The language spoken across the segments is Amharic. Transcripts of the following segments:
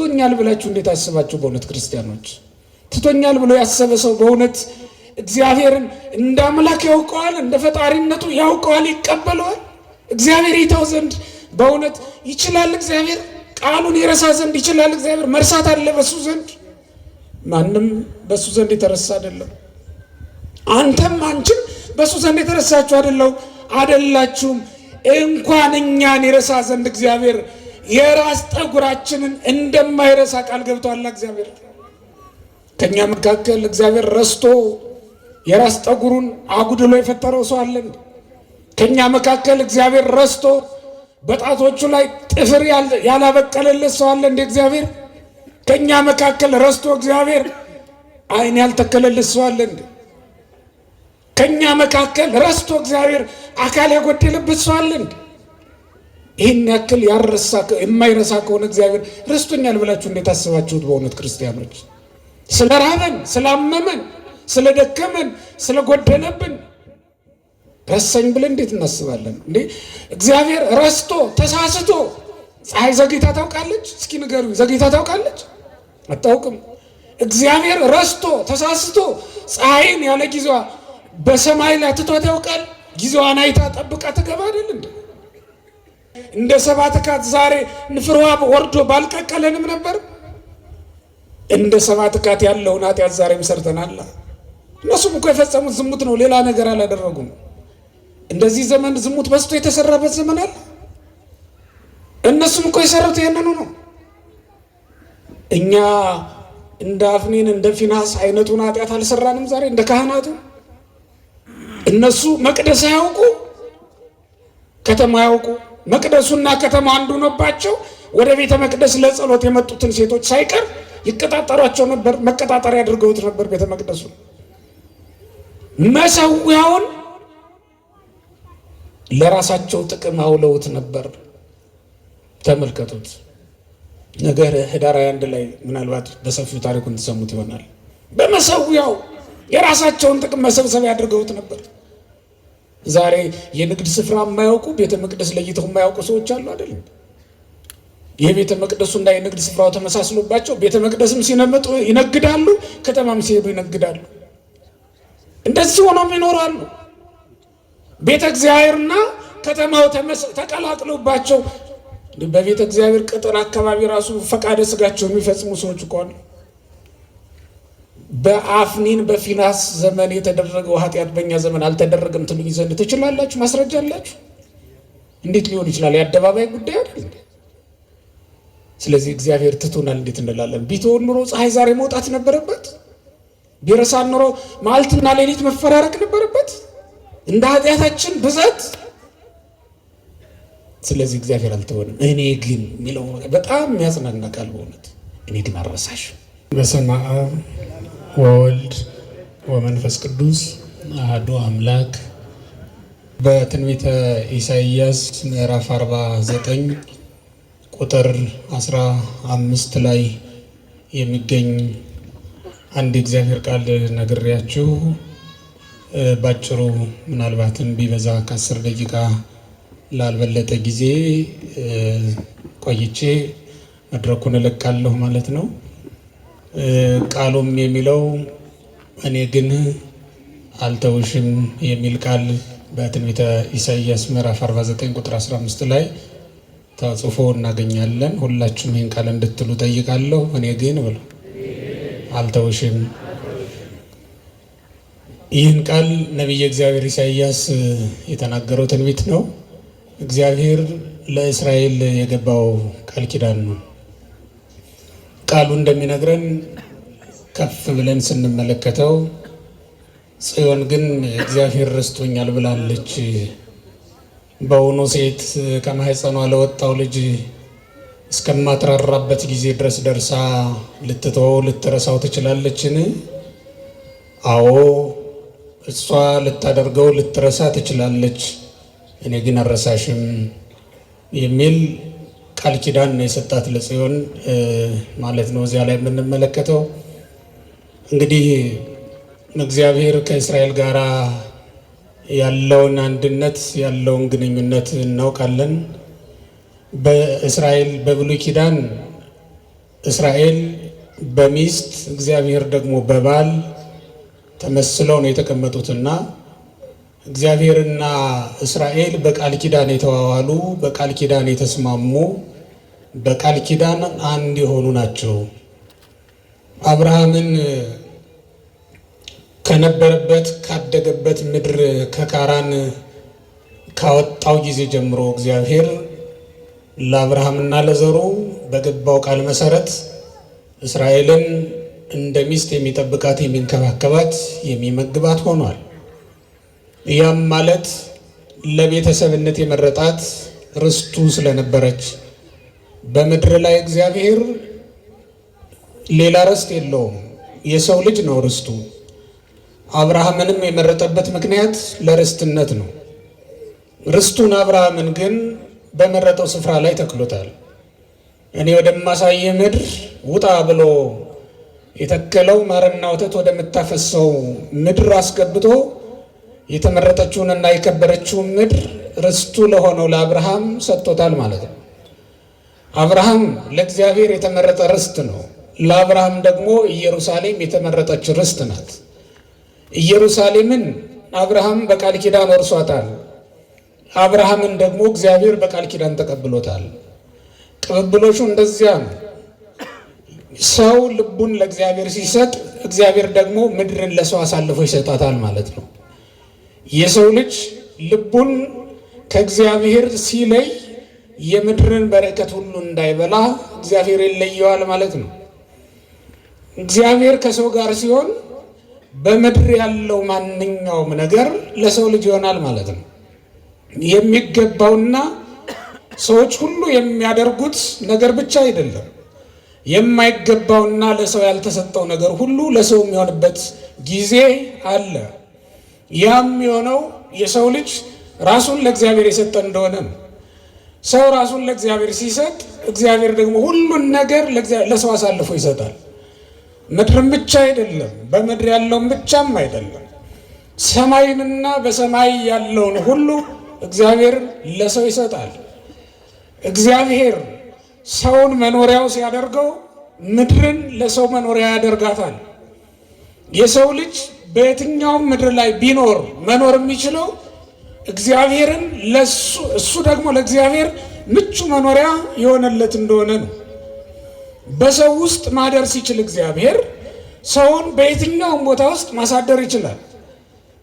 ትቶኛል ብላችሁ እንዴት አስባችሁ? በእውነት ክርስቲያኖች ትቶኛል ብሎ ያሰበ ሰው በእውነት እግዚአብሔርን እንደ አምላክ ያውቀዋል፣ እንደ ፈጣሪነቱ ያውቀዋል፣ ይቀበለዋል? እግዚአብሔር ይተው ዘንድ በእውነት ይችላል? እግዚአብሔር ቃሉን ይረሳ ዘንድ ይችላል? እግዚአብሔር መርሳት አለ በሱ ዘንድ? ማንም በሱ ዘንድ የተረሳ አይደለም። አንተም አንቺም በሱ ዘንድ የተረሳችሁ አይደላችሁም። እንኳን እኛን ይረሳ ዘንድ እግዚአብሔር የራስ ጠጉራችንን እንደማይረሳ ቃል ገብቷል። እግዚአብሔር ከኛ መካከል እግዚአብሔር ረስቶ የራስ ጠጉሩን አጉድሎ የፈጠረው ሰው አለ? ከኛ መካከል እግዚአብሔር ረስቶ በጣቶቹ ላይ ጥፍር ያላበቀለለት ሰው አለ እንደ እግዚአብሔር? ከኛ መካከል ረስቶ እግዚአብሔር ዓይን ያልተከለለት ሰው አለ እንደ? ከኛ መካከል ረስቶ እግዚአብሔር አካል ያጎደለበት ሰው አለ እንደ? ይህን ያክል የማይረሳ ከሆነ እግዚአብሔር ረስቶኛል ብላችሁ እንዴት አስባችሁት? በእውነት ክርስቲያኖች ስለ ራበን፣ ስላመመን፣ ስለደከመን፣ ስለጎደለብን ረሳኝ ብለን እንዴት እናስባለን እንዴ? እግዚአብሔር ረስቶ ተሳስቶ ፀሐይ ዘግይታ ታውቃለች? እስኪ ንገሩኝ፣ ዘግይታ ታውቃለች? አታውቅም። እግዚአብሔር ረስቶ ተሳስቶ ፀሐይን ያለ ጊዜዋ በሰማይ ላይ ትቷት ያውቃል? ጊዜዋን አይታ ጠብቃ ትገባ አይደል እንዴ? እንደ ሰባት ካት ዛሬ ንፍርዋ ወርዶ ባልቀቀለንም ነበር? እንደ ሰባት ካት ያለውን ኃጢአት ዛሬም ሰርተናል። እነሱም እኮ የፈጸሙት ዝሙት ነው፣ ሌላ ነገር አላደረጉም። እንደዚህ ዘመን ዝሙት በዝቶ የተሰራበት ዘመን አለ። እነሱም እኮ የሰሩት ይሄንኑ ነው። እኛ እንደ አፍኒን እንደ ፊናስ አይነቱን ኃጢአት አልሰራንም ዛሬ እንደ ካህናቱ። እነሱ መቅደስ አያውቁ፣ ከተማ አያውቁ። መቅደሱና ከተማ አንዱ ነባቸው። ወደ ቤተ መቅደስ ለጸሎት የመጡትን ሴቶች ሳይቀር ይቀጣጠሯቸው ነበር። መቀጣጠሪያ አድርገውት ነበር ቤተ መቅደሱ። መሰዊያውን ለራሳቸው ጥቅም አውለውት ነበር። ተመልከቱት። ነገር ህዳር 21 ላይ ምናልባት በሰፊው ታሪኩን ተሰሙት ይሆናል። በመሰዊያው የራሳቸውን ጥቅም መሰብሰቢያ አድርገውት ነበር። ዛሬ የንግድ ስፍራ የማያውቁ ቤተ መቅደስ ለይተው የማያውቁ ሰዎች አሉ አይደል? የቤተ መቅደሱና የንግድ ስፍራው ተመሳስሎባቸው ቤተ መቅደስም ሲነምጡ ይነግዳሉ፣ ከተማም ሲሄዱ ይነግዳሉ። እንደዚህ ሆነው ይኖራሉ። ቤተ እግዚአብሔርና ከተማው ተቀላቅሎባቸው በቤተ እግዚአብሔር ቅጥር አካባቢ ራሱ ፈቃደ ስጋቸው የሚፈጽሙ ሰዎች እኮ አሉ። በአፍኒን በፊናስ ዘመን የተደረገው ኃጢአት በእኛ ዘመን አልተደረገም ትሉኝ ዘንድ ትችላላችሁ? ማስረጃ አላችሁ? እንዴት ሊሆን ይችላል? የአደባባይ ጉዳይ አይደል? ስለዚህ እግዚአብሔር ትቶናል እንዴት እንላለን? ቢተወን ኑሮ ፀሐይ ዛሬ መውጣት ነበረበት። ቢረሳን ኑሮ መዓልትና ሌሊት መፈራረቅ ነበረበት እንደ ኃጢአታችን ብዛት። ስለዚህ እግዚአብሔር አልተወንም። እኔ ግን የሚለው በጣም የሚያጽናና ቃል በእውነት እኔ ግን አልረሳሽም። በስመ አብ ወወልድ ወመንፈስ ቅዱስ አሐዱ አምላክ። በትንቢተ ኢሳይያስ ምዕራፍ 49 ቁጥር 15 ላይ የሚገኝ አንድ እግዚአብሔር ቃል ነግሬያችሁ ባጭሩ ምናልባትም ቢበዛ ከ10 ደቂቃ ላልበለጠ ጊዜ ቆይቼ መድረኩን እለቃለሁ ማለት ነው። ቃሉም የሚለው እኔ ግን አልተውሽም የሚል ቃል በትንቢተ ኢሳይያስ ምዕራፍ 49 ቁጥር 15 ላይ ተጽፎ እናገኛለን። ሁላችሁም ይህን ቃል እንድትሉ ጠይቃለሁ። እኔ ግን ብሎ አልተውሽም። ይህን ቃል ነቢየ እግዚአብሔር ኢሳይያስ የተናገረው ትንቢት ነው። እግዚአብሔር ለእስራኤል የገባው ቃል ኪዳን ነው። ቃሉ እንደሚነግረን ከፍ ብለን ስንመለከተው ጽዮን ግን እግዚአብሔር ረስቶኛል ብላለች። በውኑ ሴት ከማህፀኗ ለወጣው ልጅ እስከማትራራበት ጊዜ ድረስ ደርሳ ልትተወው ልትረሳው ትችላለችን? አዎ እሷ ልታደርገው ልትረሳ ትችላለች፣ እኔ ግን አልረሳሽም የሚል ቃል ኪዳን ነው የሰጣት ለጽዮን ማለት ነው። እዚያ ላይ የምንመለከተው እንግዲህ እግዚአብሔር ከእስራኤል ጋር ያለውን አንድነት ያለውን ግንኙነት እናውቃለን። በእስራኤል በብሉይ ኪዳን እስራኤል በሚስት እግዚአብሔር ደግሞ በባል ተመስለው ነው የተቀመጡትና እግዚአብሔርና እስራኤል በቃል ኪዳን የተዋዋሉ፣ በቃል ኪዳን የተስማሙ፣ በቃል ኪዳን አንድ የሆኑ ናቸው። አብርሃምን ከነበረበት ካደገበት ምድር ከካራን ካወጣው ጊዜ ጀምሮ እግዚአብሔር ለአብርሃምና ለዘሩ በገባው ቃል መሰረት እስራኤልን እንደ ሚስት የሚጠብቃት፣ የሚንከባከባት፣ የሚመግባት ሆኗል። ያም ማለት ለቤተሰብነት የመረጣት ርስቱ ስለነበረች በምድር ላይ እግዚአብሔር ሌላ ርስት የለውም፣ የሰው ልጅ ነው ርስቱ። አብርሃምንም የመረጠበት ምክንያት ለርስትነት ነው። ርስቱን አብርሃምን ግን በመረጠው ስፍራ ላይ ተክሎታል። እኔ ወደማሳይህ ምድር ውጣ ብሎ የተከለው ማርና ወተት ወደምታፈሰው ምድር አስገብቶ የተመረጠችውንና የከበረችውን ምድር ርስቱ ለሆነው ለአብርሃም ሰጥቶታል ማለት ነው። አብርሃም ለእግዚአብሔር የተመረጠ ርስት ነው። ለአብርሃም ደግሞ ኢየሩሳሌም የተመረጠች ርስት ናት። ኢየሩሳሌምን አብርሃም በቃል ኪዳን ወርሷታል። አብርሃምን ደግሞ እግዚአብሔር በቃል ኪዳን ተቀብሎታል። ቅብብሎሹ እንደዚያ ነው። ሰው ልቡን ለእግዚአብሔር ሲሰጥ እግዚአብሔር ደግሞ ምድርን ለሰው አሳልፎ ይሰጣታል ማለት ነው። የሰው ልጅ ልቡን ከእግዚአብሔር ሲለይ የምድርን በረከት ሁሉ እንዳይበላ እግዚአብሔር ይለየዋል ማለት ነው። እግዚአብሔር ከሰው ጋር ሲሆን በምድር ያለው ማንኛውም ነገር ለሰው ልጅ ይሆናል ማለት ነው። የሚገባውና ሰዎች ሁሉ የሚያደርጉት ነገር ብቻ አይደለም። የማይገባውና ለሰው ያልተሰጠው ነገር ሁሉ ለሰው የሚሆንበት ጊዜ አለ። ያም የሆነው የሰው ልጅ ራሱን ለእግዚአብሔር የሰጠ እንደሆነ ነው። ሰው ራሱን ለእግዚአብሔር ሲሰጥ እግዚአብሔር ደግሞ ሁሉን ነገር ለሰው አሳልፎ ይሰጣል። ምድርም ብቻ አይደለም፣ በምድር ያለውን ብቻም አይደለም፣ ሰማይንና በሰማይ ያለውን ሁሉ እግዚአብሔር ለሰው ይሰጣል። እግዚአብሔር ሰውን መኖሪያው ሲያደርገው ምድርን ለሰው መኖሪያ ያደርጋታል። የሰው ልጅ በየትኛውም ምድር ላይ ቢኖር መኖር የሚችለው እግዚአብሔርን እሱ ደግሞ ለእግዚአብሔር ምቹ መኖሪያ የሆነለት እንደሆነ ነው። በሰው ውስጥ ማደር ሲችል እግዚአብሔር ሰውን በየትኛውም ቦታ ውስጥ ማሳደር ይችላል።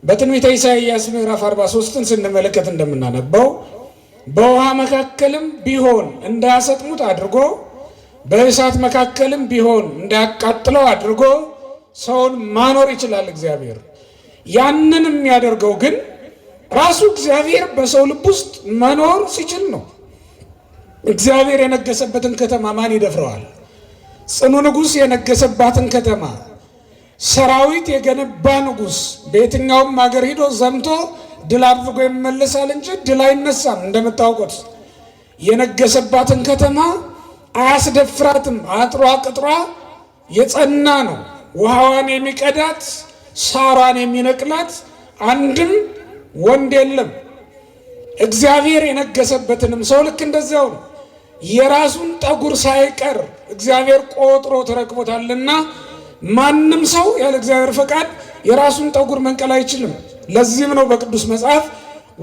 በትንቢተ ኢሳይያስ ምዕራፍ 43ን ስንመለከት እንደምናነባው በውሃ መካከልም ቢሆን እንዳያሰጥሙት አድርጎ በእሳት መካከልም ቢሆን እንዳያቃጥለው አድርጎ ሰውን ማኖር ይችላል እግዚአብሔር። ያንን የሚያደርገው ግን ራሱ እግዚአብሔር በሰው ልብ ውስጥ መኖር ሲችል ነው። እግዚአብሔር የነገሰበትን ከተማ ማን ይደፍረዋል? ጽኑ ንጉሥ የነገሰባትን ከተማ ሰራዊት የገነባ ንጉሥ በየትኛውም ሀገር ሂዶ ዘምቶ ድል አድርጎ ይመለሳል እንጂ ድል አይነሳም። እንደምታውቁት የነገሰባትን ከተማ አያስደፍራትም። አጥሯ ቅጥሯ የጸና ነው። ውሃዋን የሚቀዳት ሳሯን የሚነቅላት አንድም ወንድ የለም። እግዚአብሔር የነገሰበትንም ሰው ልክ እንደዚያው ነው። የራሱን ጠጉር ሳይቀር እግዚአብሔር ቆጥሮ ተረክቦታልና ማንም ሰው ያለ እግዚአብሔር ፈቃድ የራሱን ጠጉር መንቀል አይችልም። ለዚህም ነው በቅዱስ መጽሐፍ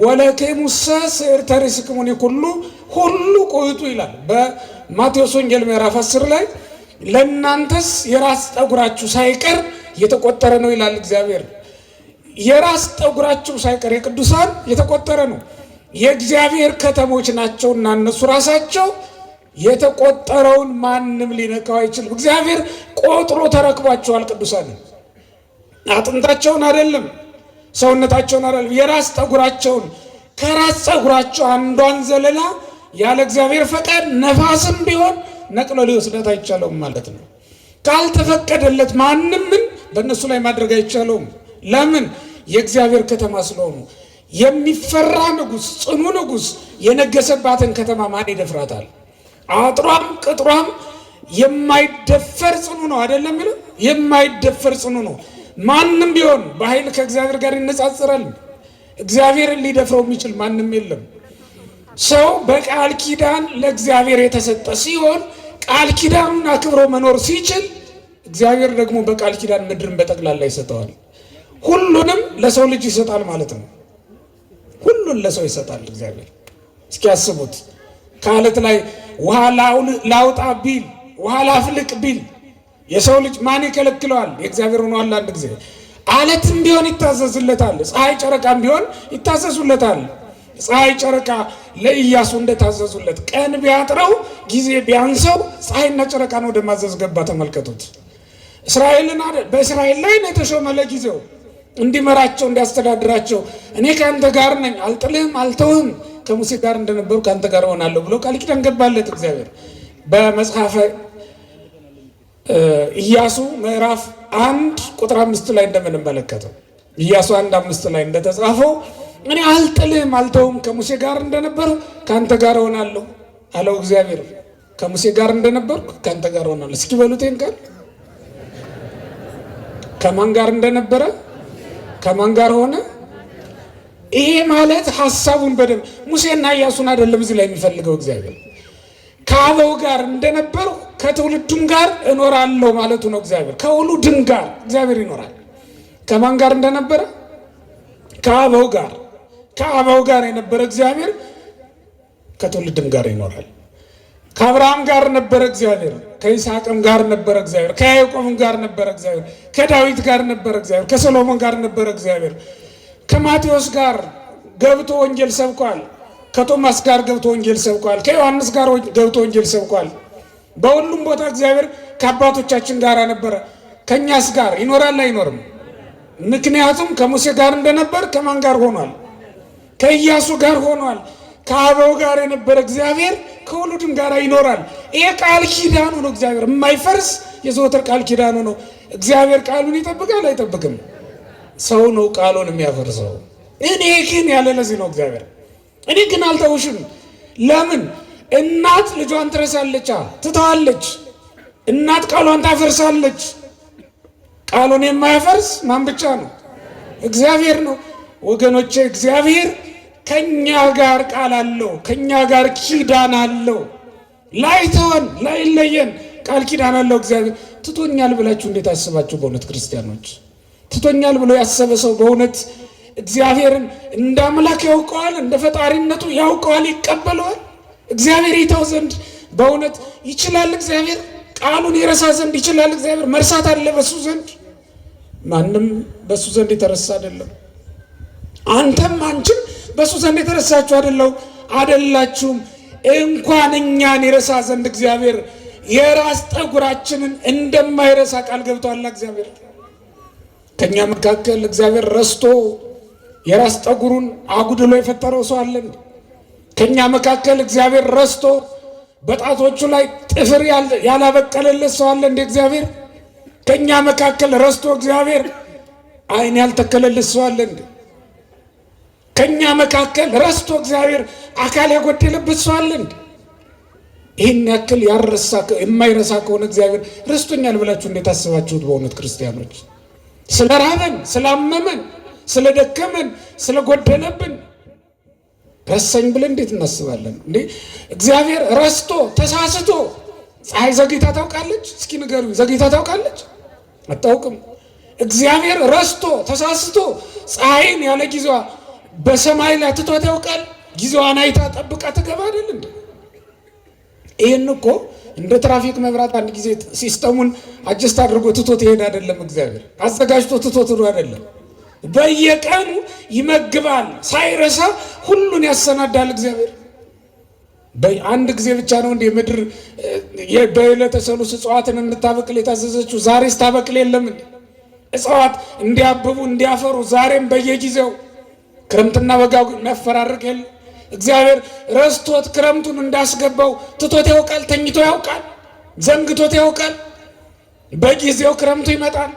ወለክሙሰ ስዕርተ ርእስክሙኒ ሁሉ ቁይጡ ይላል። በማቴዎስ ወንጌል ምዕራፍ 10 ላይ ለእናንተስ የራስ ጠጉራችሁ ሳይቀር የተቆጠረ ነው ይላል እግዚአብሔር። የራስ ጠጉራችሁ ሳይቀር የቅዱሳን የተቆጠረ ነው። የእግዚአብሔር ከተሞች ናቸውና እነሱ ራሳቸው የተቆጠረውን ማንም ሊነካው አይችልም። እግዚአብሔር ቆጥሮ ተረክቧቸዋል። ቅዱሳን አጥንታቸውን አይደለም፣ ሰውነታቸውን አይደለም፣ የራስ ጠጉራቸውን ከራስ ጠጉራቸው አንዷን ዘለላ ያለ እግዚአብሔር ፈቃድ ነፋስም ቢሆን ነቅሎ ሊወስዳት አይቻለውም ማለት ነው። ካልተፈቀደለት ማንም ምን በእነሱ ላይ ማድረግ አይቻለውም። ለምን? የእግዚአብሔር ከተማ ስለሆኑ። የሚፈራ ንጉሥ፣ ጽኑ ንጉሥ የነገሰባትን ከተማ ማን ይደፍራታል? አጥሯም ቅጥሯም የማይደፈር ጽኑ ነው። አይደለም ይላል፣ የማይደፈር ጽኑ ነው። ማንም ቢሆን በኃይል ከእግዚአብሔር ጋር ይነጻጸራል። እግዚአብሔርን ሊደፍረው የሚችል ማንም የለም። ሰው በቃል ኪዳን ለእግዚአብሔር የተሰጠ ሲሆን ቃል ኪዳኑን አክብሮ መኖር ሲችል እግዚአብሔር ደግሞ በቃል ኪዳን ምድርን በጠቅላላ ይሰጠዋል። ሁሉንም ለሰው ልጅ ይሰጣል ማለት ነው። ሁሉን ለሰው ይሰጣል እግዚአብሔር። እስኪ ያስቡት፣ ከአለት ላይ ውሃ ላውጣ ቢል፣ ውሃ ላፍልቅ ቢል የሰው ልጅ ማን ይከለክለዋል? የእግዚአብሔር ሆኗል። አንድ ጊዜ አለትም ቢሆን ይታዘዝለታል፣ ፀሐይ ጨረቃም ቢሆን ይታዘዙለታል። ፀሐይ ጨረቃ ለኢያሱ እንደታዘዙለት ቀን ቢያጥረው ጊዜ ቢያንሰው ፀሐይና ጨረቃን ወደ ማዘዝ ገባ። ተመልከቱት። በእስራኤል ላይ ነው የተሾመ ለጊዜው እንዲመራቸው እንዲያስተዳድራቸው። እኔ ከአንተ ጋር ነኝ፣ አልጥልህም፣ አልተውህም፣ ከሙሴ ጋር እንደነበሩ ከአንተ ጋር እሆናለሁ ብሎ ቃል ኪዳን ገባለት እግዚአብሔር። በመጽሐፈ ኢያሱ ምዕራፍ 1 ቁጥር 5 ላይ እንደምንመለከተው ኢያሱ 1:5 ላይ እንደተጻፈው እኔ አልጥልህም፣ አልተውህም፣ ከሙሴ ጋር እንደነበሩ ከአንተ ጋር እሆናለሁ አለው እግዚአብሔር። ከሙሴ ጋር እንደነበርኩ ከአንተ ጋር እሆናለሁ። እስኪ በሉቴን ቃል ከማን ጋር እንደነበረ ከማን ጋር ሆነ? ይሄ ማለት ሐሳቡን በደንብ ሙሴና ኢያሱን አይደለም እዚህ ላይ የሚፈልገው እግዚአብሔር። ከአበው ጋር እንደነበሩ ከትውልዱም ጋር እኖራለሁ ማለቱ ነው እግዚአብሔር። ከውሉድም ጋር እግዚአብሔር ይኖራል። ከማን ጋር እንደነበረ? ከአበው ጋር። ከአበው ጋር የነበረ እግዚአብሔር ከትውልድም ጋር ይኖራል። ከአብርሃም ጋር ነበረ እግዚአብሔር፣ ከይስሐቅም ጋር ነበረ እግዚአብሔር፣ ከያዕቆብም ጋር ነበረ እግዚአብሔር፣ ከዳዊት ጋር ነበረ እግዚአብሔር፣ ከሰሎሞን ጋር ነበረ እግዚአብሔር። ከማቴዎስ ጋር ገብቶ ወንጌል ሰብኳል። ከቶማስ ጋር ገብቶ ወንጌል ሰብኳል። ከዮሐንስ ጋር ገብቶ ወንጌል ሰብኳል። በሁሉም ቦታ እግዚአብሔር ከአባቶቻችን ጋር ነበረ። ከእኛስ ጋር ይኖራል አይኖርም? ምክንያቱም ከሙሴ ጋር እንደነበር ከማን ጋር ሆኗል? ከኢያሱ ጋር ሆኗል። ከአበው ጋር የነበረ እግዚአብሔር ከውሉድም ጋር ይኖራል። ይሄ ቃል ኪዳኑ ነው። እግዚአብሔር የማይፈርስ የዘወትር ቃል ኪዳኑ ነው። እግዚአብሔር ቃሉን ይጠብቃል አይጠብቅም? ሰው ነው ቃሉን የሚያፈርሰው። እኔ ግን ያለ ለዚህ ነው እግዚአብሔር እኔ ግን አልተውሽም። ለምን? እናት ልጇን ትረሳለች፣ ትተዋለች። እናት ቃሏን ታፈርሳለች። ቃሉን የማያፈርስ ማን ብቻ ነው? እግዚአብሔር ነው። ወገኖቼ እግዚአብሔር ከኛ ጋር ቃል አለው፣ ከኛ ጋር ኪዳን አለው። ላይተወን ላይለየን ቃል ኪዳን አለው እግዚአብሔር። ትቶኛል ብላችሁ እንዴት አስባችሁ? በእውነት ክርስቲያኖች ትቶኛል ብሎ ያሰበ ሰው በእውነት እግዚአብሔርን እንደ አምላክ ያውቀዋል፣ እንደ ፈጣሪነቱ ያውቀዋል፣ ይቀበለዋል። እግዚአብሔር ይተው ዘንድ በእውነት ይችላል? እግዚአብሔር ቃሉን ይረሳ ዘንድ ይችላል? እግዚአብሔር መርሳት አለ በሱ ዘንድ? ማንም በሱ ዘንድ የተረሳ አይደለም። አንተም አንቺም በሱ ዘንድ የተረሳችሁ አይደላችሁም። እንኳን እኛን ይረሳ ዘንድ እግዚአብሔር የራስ ጠጉራችንን እንደማይረሳ ቃል ገብቷል። እግዚአብሔር ከኛ መካከል እግዚአብሔር ረስቶ የራስ ጠጉሩን አጉድሎ የፈጠረው ሰው አለ? ከኛ መካከል እግዚአብሔር ረስቶ በጣቶቹ ላይ ጥፍር ያላበቀለለት ሰው አለ እንደ እግዚአብሔር? ከኛ መካከል ረስቶ እግዚአብሔር ዓይን ያልተከለለት ሰው አለ እንደ? ከኛ መካከል ረስቶ እግዚአብሔር አካል ያጎደለበት ሰው አለ እንደ? ይህን ያክል የማይረሳ ከሆነ እግዚአብሔር ረስቶኛል ብላችሁ እንዴት አስባችሁት? በእውነት ክርስቲያኖች ስለ ራበን፣ ስላመመን፣ ስለደከመን፣ ስለጎደለብን ረሳኝ ብለን እንዴት እናስባለን እንዴ? እግዚአብሔር ረስቶ ተሳስቶ ፀሐይ ዘግይታ ታውቃለች? እስኪ ንገሩኝ፣ ዘግይታ ታውቃለች? አታውቅም። እግዚአብሔር ረስቶ ተሳስቶ ፀሐይን ያለ ጊዜዋ በሰማይ ላይ ትቷት ያውቃል? ጊዜዋን አይታ ጠብቃ ትገባ አይደል እንዴ? ይህን እኮ እንደ ትራፊክ መብራት አንድ ጊዜ ሲስተሙን አጀስት አድርጎ ትቶት ይሄድ አይደለም። እግዚአብሔር አዘጋጅቶ ትቶት አይደለም። በየቀኑ ይመግባል፣ ሳይረሳ ሁሉን ያሰናዳል። እግዚአብሔር በአንድ ጊዜ ብቻ ነው እንደ ምድር በዕለተ ሰሉስ እጽዋትን እንድታበቅል የታዘዘችው? ዛሬ ስታበቅል የለም እንዴ? እጽዋት እንዲያብቡ እንዲያፈሩ ዛሬም በየጊዜው ክረምትና በጋ የሚያፈራርቅ የለ? እግዚአብሔር ረስቶት ክረምቱን እንዳስገባው ትቶት ያውቃል? ተኝቶ ያውቃል? ዘንግቶት ያውቃል? በጊዜው ክረምቱ ይመጣል፣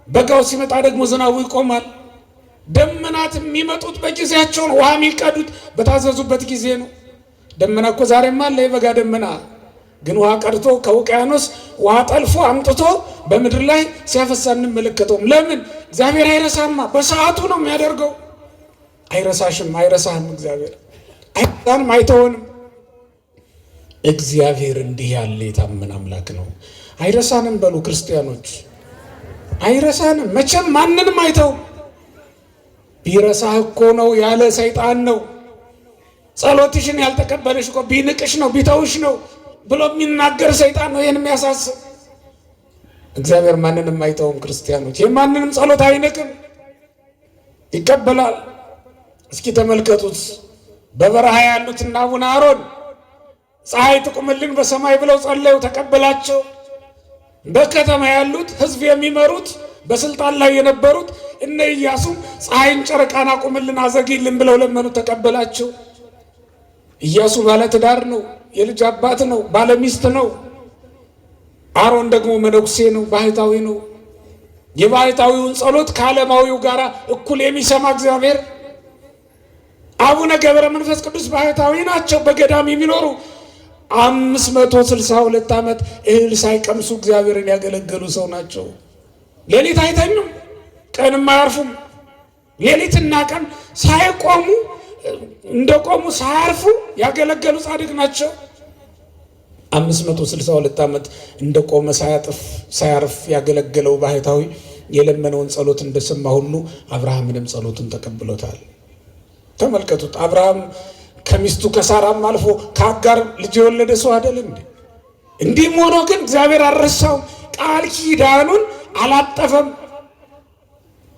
በጋው ሲመጣ ደግሞ ዝናቡ ይቆማል። ደመናት የሚመጡት በጊዜያቸው ነው። ውሃ የሚቀዱት በታዘዙበት ጊዜ ነው። ደመና እኮ ዛሬም አለ፣ የበጋ ደመና ግን ውሃ ቀድቶ ከውቅያኖስ ውሃ ጠልፎ አምጥቶ በምድር ላይ ሲያፈሳ እንመለከተውም። ለምን? እግዚአብሔር አይረሳማ፣ በሰዓቱ ነው የሚያደርገው። አይረሳሽም፣ አይረሳህም። እግዚአብሔር አይረሳንም፣ አይተወንም። እግዚአብሔር እንዲህ ያለ የታመነ አምላክ ነው። አይረሳንም በሉ ክርስቲያኖች፣ አይረሳንም። መቼም ማንንም አይተው። ቢረሳህ እኮ ነው ያለ ሰይጣን ነው። ጸሎትሽን ያልተቀበለሽ እኮ ቢንቅሽ ነው ቢተውሽ ነው ብሎ የሚናገር ሰይጣን ነው ይህን የሚያሳስብ። እግዚአብሔር ማንንም አይተውም ክርስቲያኖች። የማንንም ጸሎት አይንቅም፣ ይቀበላል። እስኪ ተመልከቱት። በበረሃ ያሉትና አቡነ አሮን ፀሐይ ትቁምልን በሰማይ ብለው ጸለዩ፣ ተቀበላቸው። በከተማ ያሉት ሕዝብ የሚመሩት በስልጣን ላይ የነበሩት እነ ኢያሱም ፀሐይን ጨረቃን አቁምልን አዘግይልን ብለው ለመኑ፣ ተቀበላቸው። ኢያሱ ባለትዳር ነው፣ የልጅ አባት ነው፣ ባለሚስት ነው። አሮን ደግሞ መነኩሴ ነው፣ ባህታዊ ነው። የባህታዊውን ጸሎት ከዓለማዊው ጋር እኩል የሚሰማ እግዚአብሔር። አቡነ ገብረ መንፈስ ቅዱስ ባህታዊ ናቸው፣ በገዳም የሚኖሩ 562 ዓመት እህል ሳይቀምሱ እግዚአብሔርን ያገለገሉ ሰው ናቸው። ሌሊት አይተኙም፣ ቀንም አያርፉም። ሌሊትና ቀን ሳይቆሙ እንደቆሙ ሳያርፉ ያገለገሉ ጻድቅ ናቸው። 562 ዓመት እንደቆመ ሳያርፍ ያገለገለው ባህታዊ የለመነውን ጸሎት እንደሰማ ሁሉ አብርሃምንም ጸሎቱን ተቀብሎታል። ተመልከቱት። አብርሃም ከሚስቱ ከሳራም አልፎ ከአጋር ልጅ የወለደ ሰው አይደል እንዴ? እንዲህም ሆኖ ግን እግዚአብሔር አልረሳውም፣ ቃል ኪዳኑን አላጠፈም።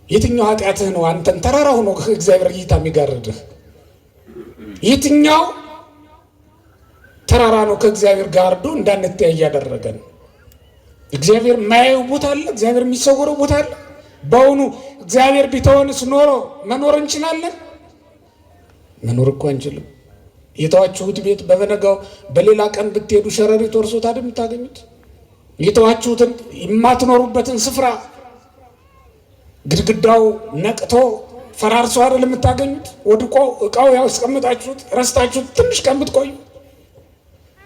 የትኛው ኃጢአትህ ነው አንተን ተራራ ሆኖ ከእግዚአብሔር እይታ የሚጋርድህ? የትኛው ተራራ ነው ከእግዚአብሔር ጋርዶ እንዳንተያይ ያደረገን? እግዚአብሔር የማያየው ቦታ አለ? እግዚአብሔር የሚሰወረው ቦታ አለ? በእውኑ እግዚአብሔር ቢተወንስ ኖሮ መኖር እንችላለን? መኖር እኮ አንችልም። የተዋችሁት ቤት በበነጋው በሌላ ቀን ብትሄዱ ሸረሪት ወርሶት አይደል የምታገኙት? የተዋችሁትን የማትኖሩበትን ስፍራ ግድግዳው ነቅቶ ፈራርሶ አይደል የምታገኙት? ወድቆ እቃው ያስቀምጣችሁት ረስታችሁት ትንሽ ቀን ብትቆዩ።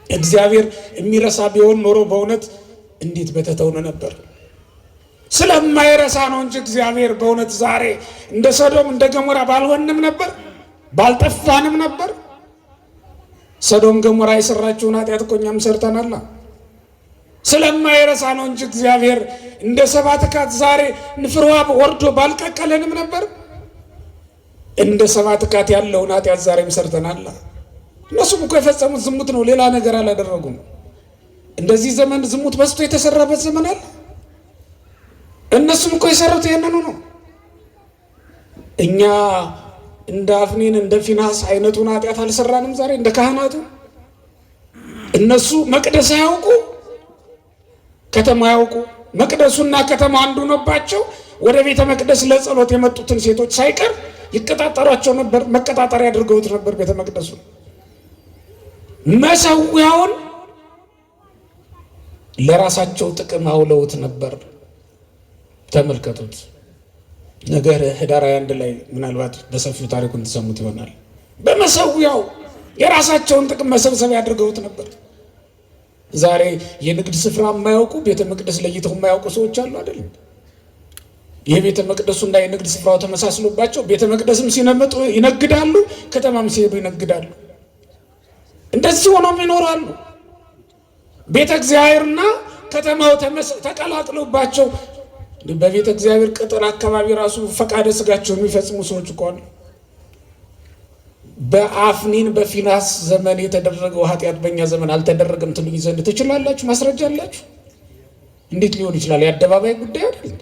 እግዚአብሔር የሚረሳ ቢሆን ኖሮ በእውነት እንዴት በተተውነ ነበር። ስለማይረሳ ነው እንጂ እግዚአብሔር በእውነት ዛሬ እንደ ሰዶም እንደ ገሞራ ባልሆንም ነበር፣ ባልጠፋንም ነበር። ሰዶም ገሞራ የሰራችውን ኃጢአት እኮ እኛም ሰርተናል። ስለማይረሳ ነው እንጂ እግዚአብሔር እንደ ሰባት ካት ዛሬ ንፍርዋ ወርዶ ባልቀቀለንም ነበር። እንደ ሰባት ካት ያለውን ኃጢአት ዛሬም ሰርተናል። እነሱም እኮ የፈጸሙት ዝሙት ነው፣ ሌላ ነገር አላደረጉም። እንደዚህ ዘመን ዝሙት በዝቶ የተሰራበት ዘመን አለ። እነሱም እኮ የሰሩት ይሄንኑ ነው። እኛ እንደ አፍኒን እንደ ፊናስ አይነቱን ኃጢአት አልሰራንም ዛሬ እንደ ካህናቱ። እነሱ መቅደስ አያውቁ፣ ከተማ አያውቁ። መቅደሱና ከተማ አንዱ ነባቸው። ወደ ቤተ መቅደስ ለጸሎት የመጡትን ሴቶች ሳይቀር ይቀጣጠሯቸው ነበር። መቀጣጠሪያ አድርገውት ነበር ቤተ መቅደሱ። መሰዊያውን ለራሳቸው ጥቅም አውለውት ነበር። ተመልከቱት። ነገር ህዳር 21 ላይ ምናልባት በሰፊው ታሪኩን ተሰሙት ይሆናል። በመሰዊያው የራሳቸውን ጥቅም መሰብሰብ ያድርገውት ነበር። ዛሬ የንግድ ስፍራ የማያውቁ ቤተ መቅደስ ለይተው የማያውቁ ሰዎች አሉ አይደል? የቤተ መቅደሱና የንግድ ስፍራው ተመሳስሎባቸው ቤተ መቅደስም ሲነምጡ ይነግዳሉ፣ ከተማም ሲሄዱ ይነግዳሉ። እንደዚህ ሆኖም ይኖራሉ። ቤተ እግዚአብሔርና ከተማው ተቀላቅሎባቸው በቤተ እግዚአብሔር ቅጥር አካባቢ ራሱ ፈቃደ ስጋቸው የሚፈጽሙ ሰዎች እኮ አሉ። በአፍኒን በፊናስ ዘመን የተደረገው ኃጢአት በእኛ ዘመን አልተደረገም ትሉኝ ዘንድ ትችላላችሁ? ማስረጃ አላችሁ? እንዴት ሊሆን ይችላል? የአደባባይ ጉዳይ አይደል?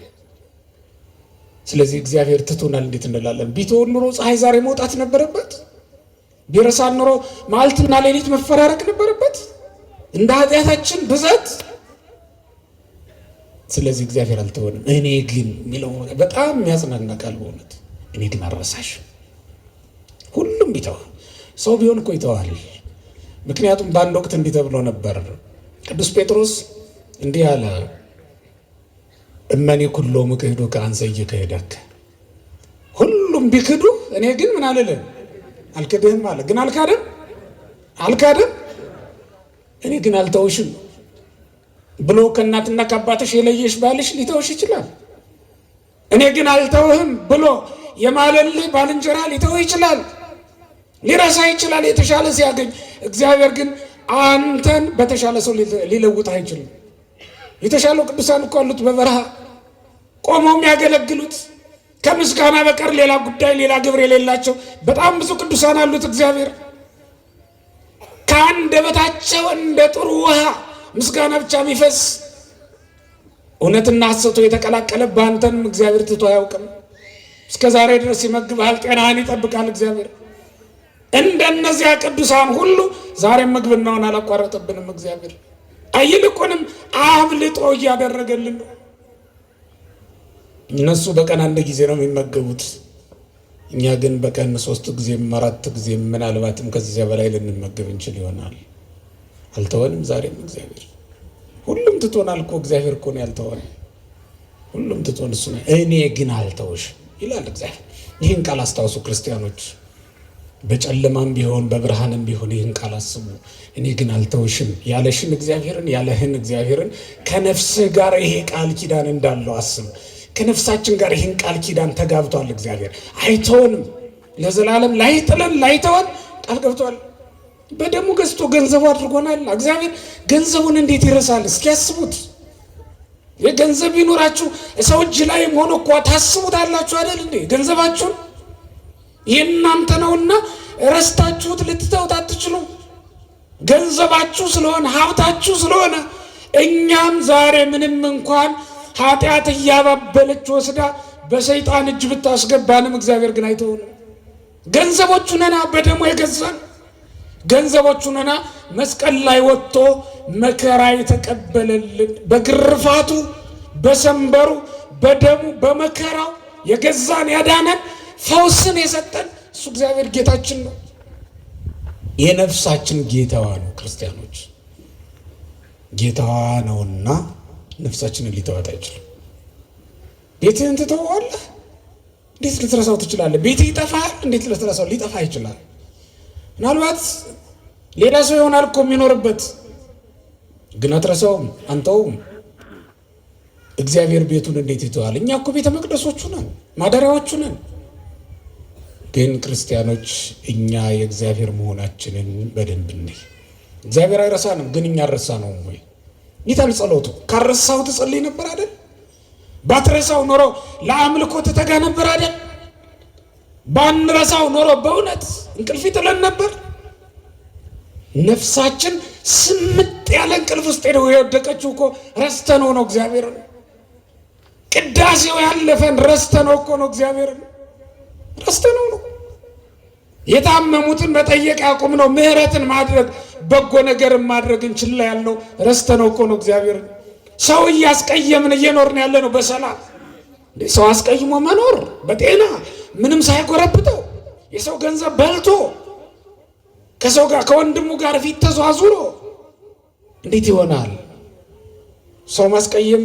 ስለዚህ እግዚአብሔር ትቶናል እንዴት እንላለን? ቢተወን ኑሮ ፀሐይ ዛሬ መውጣት ነበረበት። ቢረሳን ኑሮ መዓልትና ሌሊት መፈራረቅ ነበረበት እንደ ኃጢአታችን ብዛት። ስለዚህ እግዚአብሔር አልተወንም። እኔ ግን የሚለው በጣም የሚያጽናና ቃል በእውነት እኔ ግን አልረሳሽም። ሁሉም ቢተው ሰው ቢሆን እኮ ይተዋል። ምክንያቱም በአንድ ወቅት እንዲህ ተብሎ ነበር። ቅዱስ ጴጥሮስ እንዲህ አለ፣ እመኒ ኩሎሙ ክህዱ ከአንሰ ኢይክህደከ። ሁሉም ቢክዱ እኔ ግን ምን አልልም አልክድህም አለ። ግን አልካደም። እኔ ግን አልተውሽም ብሎ ከእናትና ከአባትሽ የለየሽ ባልሽ ሊተውሽ ይችላል። እኔ ግን አልተውህም ብሎ የማለልህ ባልንጀራ ሊተው ይችላል፣ ሊረሳ ይችላል የተሻለ ሲያገኝ። እግዚአብሔር ግን አንተን በተሻለ ሰው ሊለውጥ አይችልም። የተሻለው ቅዱሳን እኮ አሉት በበረሃ ቆመው የሚያገለግሉት ከምስጋና በቀር ሌላ ጉዳይ ሌላ ግብር የሌላቸው በጣም ብዙ ቅዱሳን አሉት እግዚአብሔር። ከአንደበታቸው እንደ ጥሩ ውሃ ምስጋና ብቻ የሚፈስ እውነትና ሐሰቱ የተቀላቀለ በአንተንም እግዚአብሔር ትቶ አያውቅም። እስከ ዛሬ ድረስ ይመግብሃል፣ ጤናህን ይጠብቃል እግዚአብሔር። እንደነዚያ ቅዱሳን ሁሉ ዛሬም ምግብናውን አላቋረጠብንም እግዚአብሔር። ይልቁንም አብልጦ እያደረገልን ነው። እነሱ በቀን 1 ጊዜ ነው የሚመገቡት፣ እኛ ግን በቀን 3 ጊዜም 4 ጊዜም ምናልባትም ከዚያ በላይ ልንመገብ እንችል ይሆናል። አልተወንም ዛሬም እግዚአብሔር። ሁሉም ትቶናል እኮ እግዚአብሔር እኮ ነው ያልተወን። ሁሉም ትቶን እሱ ነው። እኔ ግን አልተውሽም ይላል እግዚአብሔር። ይህን ቃል አስታውሱ ክርስቲያኖች። በጨለማም ቢሆን በብርሃንም ቢሆን ይህን ቃል አስቡ። እኔ ግን አልተውሽም ያለሽን እግዚአብሔርን ያለህን እግዚአብሔርን ከነፍስህ ጋር ይሄ ቃል ኪዳን እንዳለው አስብ። ከነፍሳችን ጋር ይህን ቃል ኪዳን ተጋብቷል እግዚአብሔር። አይተወንም፣ ለዘላለም ላይጥለን ላይተወን ቃል ገብቷል። በደሙ ገዝቶ ገንዘቡ አድርጎናል እግዚአብሔር። ገንዘቡን እንዴት ይረሳል? እስኪ ያስቡት። የገንዘብ ቢኖራችሁ ሰው እጅ ላይ ሆኖ እኮ ታስቡታላችሁ አይደል እንዴ? ገንዘባችሁን የእናንተ ነውና ረስታችሁት ልትተውት አትችሉም። ገንዘባችሁ ስለሆነ ሀብታችሁ ስለሆነ እኛም ዛሬ ምንም እንኳን ኃጢአት እያባበለች ወስዳ በሰይጣን እጅ ብታስገባንም እግዚአብሔር ግን አይተውንም። ገንዘቦቹ ነና በደሙ የገዛን ገንዘቦቹ ነና መስቀል ላይ ወጥቶ መከራ የተቀበለልን በግርፋቱ በሰንበሩ በደሙ በመከራው የገዛን ያዳነን ፈውስን የሰጠን እሱ እግዚአብሔር ጌታችን ነው። የነፍሳችን ጌታዋ ነው። ክርስቲያኖች ጌታዋ ነውና ነፍሳችንን ሊተዋት አይችልም። ቤትህን ትተዋለህ፣ እንዴት ልትረሳው ትችላለህ? ቤትህ ይጠፋል፣ እንዴት ልትረሳው? ሊጠፋ ይችላል። ምናልባት ሌላ ሰው ይሆናል እኮ የሚኖርበት፣ ግን አትረሳውም፣ አንተውም። እግዚአብሔር ቤቱን እንዴት ይተዋል? እኛ እኮ ቤተ መቅደሶቹ ነን፣ ማደሪያዎቹ ነን። ግን ክርስቲያኖች እኛ የእግዚአብሔር መሆናችንን በደንብ እንይ። እግዚአብሔር አይረሳንም፣ ግን እኛ አልረሳነውም ወይ? ይታል ጸሎቱ ካረሳው ትጸልይ ነበር አይደል? ባትረሳው ኖሮ ለአምልኮ ትተጋ ነበር አይደል? ባንረሳው ኖሮ በእውነት እንቅልፍ ይጥለን ነበር። ነፍሳችን ስምጥ ያለ እንቅልፍ ውስጥ ሄደው የወደቀችው እኮ ረስተነው ነው እግዚአብሔርን። ቅዳሴው ያለፈን ረስተነው እኮ ነው እግዚአብሔርን፣ ረስተነው ነው። የታመሙትን መጠየቅ ያቁም ነው። ምህረትን ማድረግ በጎ ነገርን ማድረግ እንችላ ያለው ረስተነው እኮ ነው እግዚአብሔርን። ሰው እያስቀየምን እየኖርን ያለ ነው በሰላም። ሰው አስቀይሞ መኖር በጤና ምንም ሳይጎረብጠው የሰው ገንዘብ በልቶ ከሰው ጋር ከወንድሙ ጋር ፊት ተዟዙሮ እንዴት ይሆናል? ሰው ማስቀየም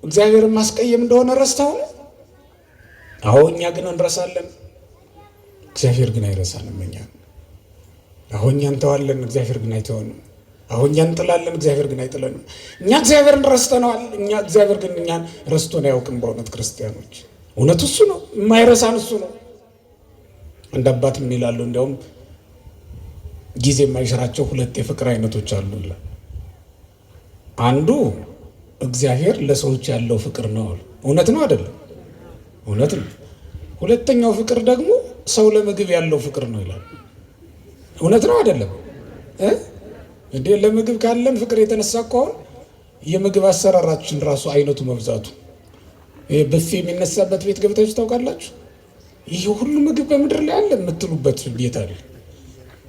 እግዚአብሔርን ማስቀየም እንደሆነ ረስተው ነው። አዎ እኛ ግን እንረሳለን፣ እግዚአብሔር ግን አይረሳንም። አሁን እኛ እንተዋለን፣ እግዚአብሔር ግን አይተወንም። አሁን እኛ እንጥላለን፣ እግዚአብሔር ግን አይጥለንም። እኛ እግዚአብሔርን ረስተነዋል፣ እግዚአብሔር ግን እኛን ረስቶን አያውቅም። በእውነት ክርስቲያኖች እውነቱ እሱ ነው፣ የማይረሳን እሱ ነው። አንድ አባት ምን ይላሉ? እንዲያውም ጊዜ የማይሽራቸው 2 የፍቅር አይነቶች አሉ። አንዱ እግዚአብሔር ለሰዎች ያለው ፍቅር ነው። እውነት ነው አይደለም? እውነት ነው። ሁለተኛው ፍቅር ደግሞ ሰው ለምግብ ያለው ፍቅር ነው ይላል። እውነት ነው አይደለም? እንዴ ለምግብ ካለን ፍቅር የተነሳ እኮ አሁን የምግብ አሰራራችን ራሱ አይነቱ መብዛቱ፣ በፌ የሚነሳበት ቤት ገብታችሁ ታውቃላችሁ? ይህ ሁሉ ምግብ በምድር ላይ አለ የምትሉበት ቤት አለ።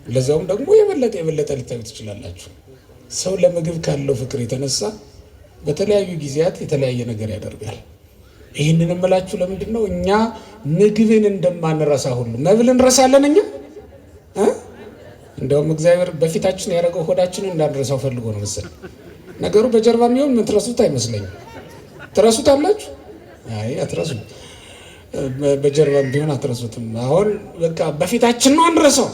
ለዛውም ደግሞ የበለጠ ልታዩ ትችላላችሁ። ሰው ለምግብ ካለው ፍቅር የተነሳ በተለያዩ ጊዜያት የተለያየ ነገር ያደርጋል። ይህንን እምላችሁ ለምንድን ነው? እኛ ምግብን እንደማንረሳ ሁሉ መብል እንረሳለን። እኛ እንደውም እግዚአብሔር በፊታችን ያደረገው ሆዳችንን እንዳንረሳው ፈልጎ ነው መሰለኝ። ነገሩ በጀርባ የሚሆን የምትረሱት አይመስለኝም። ትረሱታላችሁ? አይ አትረሱም። በጀርባም ቢሆን አትረሱትም። አሁን በቃ በፊታችን ነው አንረሳው።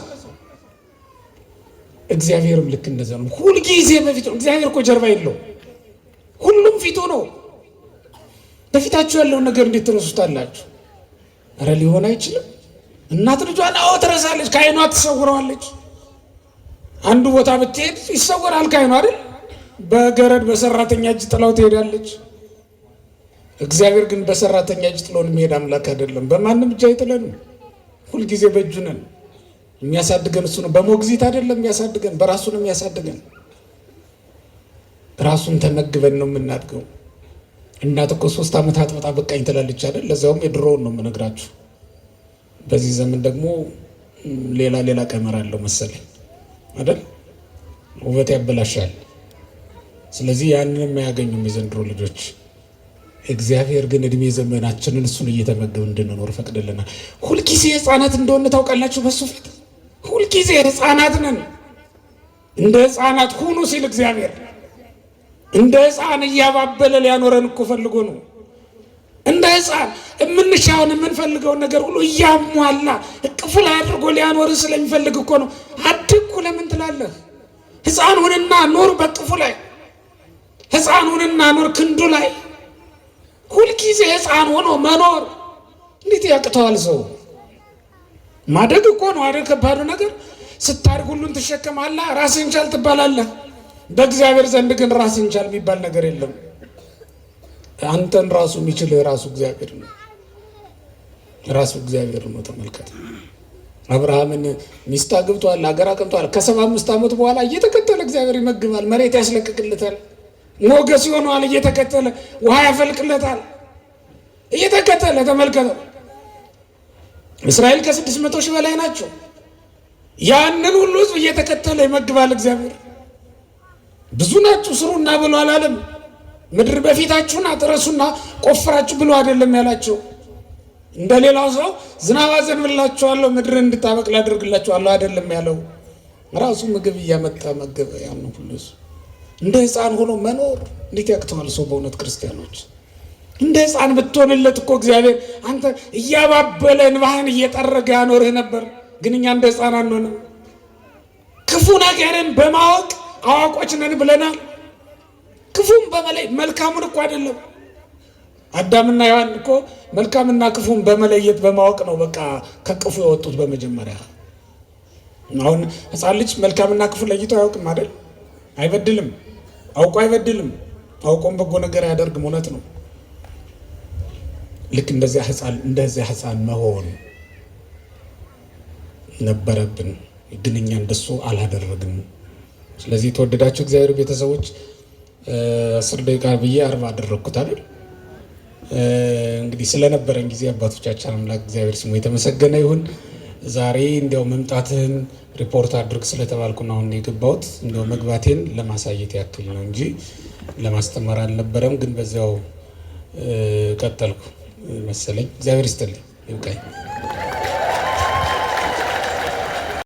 እግዚአብሔርም ልክ እንደዛ ነው። ሁልጊዜ በፊቱ ነው። እግዚአብሔር እኮ ጀርባ የለው፣ ሁሉም ፊቱ ነው። በፊታችሁ ያለውን ነገር እንዴት ትረሱታላችሁ? ኧረ ሊሆን አይችልም። እናት ልጇን አዎ ትረሳለች፣ ከዓይኗ ትሰውረዋለች። አንዱ ቦታ ብትሄድ ይሰወራል ካህኑ አይደል? በገረድ በሰራተኛ እጅ ጥላው ትሄዳለች። እግዚአብሔር ግን በሰራተኛ እጅ ጥሎን የሚሄድ አምላክ አይደለም። በማንም እጅ አይጥለንም። ሁልጊዜ በእጁ ነን። የሚያሳድገን እሱ ነው። በሞግዚት አይደለም የሚያሳድገን፣ በራሱ ነው የሚያሳድገን። ራሱን ተመግበን ነው የምናድገው። እናት እኮ 3 ዓመት አጥብጣ በቃኝ ትላለች አይደል? ለዛውም የድሮውን ነው የምነግራችሁ። በዚህ ዘመን ደግሞ ሌላ ቀመር አለው መሰለኝ አይደል? ውበት ያበላሻል። ስለዚህ ያንን የማያገኙም የዘንድሮ ልጆች። እግዚአብሔር ግን እድሜ ዘመናችንን እሱን እየተመገብ እንድንኖር ፈቅድልናል። ሁልጊዜ ህፃናት እንደሆነ ታውቃላችሁ። በሱ ፊት ሁልጊዜ ህፃናት ነን። እንደ ህፃናት ሁኑ ሲል እግዚአብሔር እንደ ህፃን እያባበለ ሊያኖረን እኮ ፈልጎ ነው። እንደ ህፃን የምንሻውን የምንፈልገውን ነገር ሁሉ እያሟላ እቅፉ ላይ አድርጎ ሊያኖርን ስለሚፈልግ እኮ ነው። አድግኩ ለምን ትላለህ? ህፃን ሁንና ኖር በቅፉ ላይ። ህፃን ሁንና ኖር ክንዱ ላይ። ሁልጊዜ ህፃን ሆኖ መኖር እንዴት ያቅተዋል ሰው? ማደግ እኮ ነው አይደል? ከባዱ ነገር ስታድግ ሁሉን ትሸከማለህ፣ ራስህን ቻል ትባላለህ። በእግዚአብሔር ዘንድ ግን ራስህን ቻል የሚባል ነገር የለም። አንተን ራሱ የሚችልህ ራሱ እግዚአብሔር ነው። ራሱ እግዚአብሔር ነው። ተመልከት፣ አብርሃምን ሚስት አግብቷል፣ ሀገር አቅንቷል። ከ75 ዓመት በኋላ እየተከተለ እግዚአብሔር ይመግባል፣ መሬት ያስለቅቅለታል፣ ሞገስ ይሆነዋል፣ እየተከተለ ውሃ ያፈልቅለታል፣ እየተከተለ ተመልከተው። እስራኤል ከ600 ሺህ በላይ ናቸው። ያንን ሁሉ ህዝብ እየተከተለ ይመግባል እግዚአብሔር። ብዙ ናችሁ ስሩና ብሎ አላለም። ምድር በፊታችሁና ጥረሱና ቆፍራችሁ ብሎ አይደለም ያላቸው። እንደ ሌላው ሰው ዝናብ አዘንብላችኋለሁ ምድር እንድታበቅል አድርግላችኋለሁ አይደለም ያለው። ራሱ ምግብ እያመጣ መገበ። ያን ሁሉ እንደ ህፃን ሆኖ መኖር እንዴት ያቅተዋል ሰው? በእውነት ክርስቲያኖች እንደ ህፃን ብትሆንለት እኮ እግዚአብሔር አንተ እያባበለ እንባህን እየጠረገ ያኖርህ ነበር። ግን እኛ እንደ ህፃን አንሆንም። ክፉ ነገርን በማወቅ አዋቆች ነን ብለናል። ክፉም በመለይ መልካሙን እኮ አይደለም። አዳምና ሔዋን እኮ መልካምና ክፉን በመለየት በማወቅ ነው በቃ ከቅፉ የወጡት በመጀመሪያ። አሁን ህፃን ልጅ መልካምና ክፉ ለይቶ አያውቅም አይደል? አይበድልም፣ አውቆ አይበድልም፣ አውቆም በጎ ነገር አያደርግም። እውነት ነው። ልክ እንደዚያ ህፃን መሆን ነበረብን፣ ግን እኛ እንደሱ አላደረግንም። ስለዚህ የተወደዳችሁ እግዚአብሔር ቤተሰቦች 10 ደቂቃ ብዬ 40 አደረግኩት አይደል? እንግዲህ ስለነበረን ጊዜ አባቶቻችን አምላክ እግዚአብሔር ስሙ የተመሰገነ ይሁን። ዛሬ እንዲያው መምጣትህን ሪፖርት አድርግ ስለተባልኩ ነው አሁን የገባሁት። እንዲያው መግባቴን ለማሳየት ያክል ነው እንጂ ለማስተማር አልነበረም። ግን በዚያው ቀጠልኩ መሰለኝ። እግዚአብሔር ይስጥልኝ። ይብቃኝ።